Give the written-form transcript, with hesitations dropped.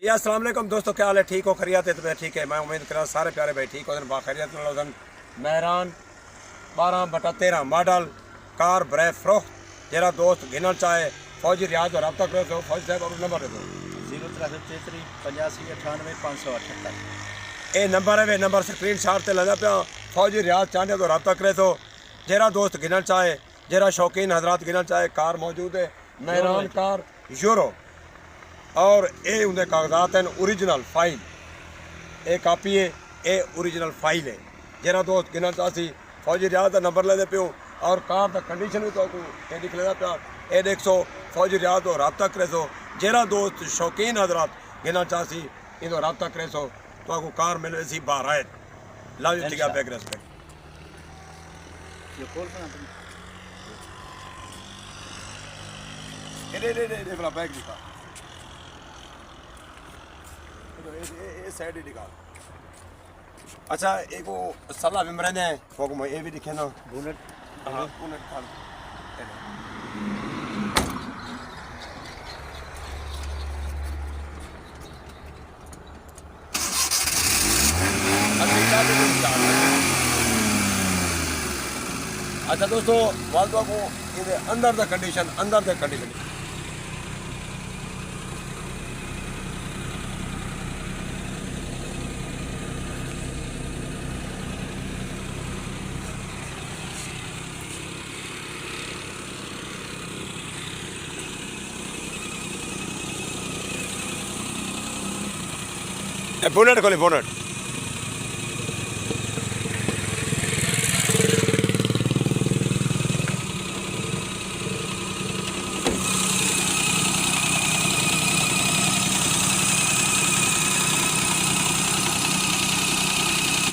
या अस्सलाम वालेकुम दोस्तों, क्या हाल है? ठीक हो? खैरियत है? तो मैं ठीक है। मैं उम्मीद कर सारे प्यारे भाई ठीक हो बाखैरियत। महरान 12/13 मॉडल कार ब्रै फरोख्त जरा दोस्त गिनना चाहे फौजी रियाज और रब्ता करो तो फौजी साहब और नंबर दे 0333 85 98 578 ये नंबर है। वे नंबर स्क्रीन शॉट से लगा पाया। फौजी रियाज चाहते तो रब्ता करे तो जरा दोस्त गिनना चाहे, जरा शौकीन हजरात गिनना चाहे कार मौजूद है। महरान कार यूरो और ये उनके कागजात हैं ओरिजिनल फाइल, ये कापी है, ये ओरिजिनल फाइल है। जरा दोस्त गिना चाहसी फौजी रियाज का नंबर लेते पे और कार का कंडीशन भी तो लिख लेना पाया। ये देख सो फौजी रियाज तो रब्ता करे सो। जरा दोस्त शौकीन हजरात गिना चाहसी इधर रब्ता करे सो तो आपको कार मिले सी बाहर आए। लव यू, ठीक है, बैक रेस्पेक्ट। ये वाला बैग दिखा, ये साइड ही दिखा। अच्छा, एक वो सलाह भी मरे ने वो ये भी दिखे ना बुलेट। हाँ बुलेट था। अच्छा दोस्तों, वालदा को अंदर द कंडीशन बोनट खोले, बोनट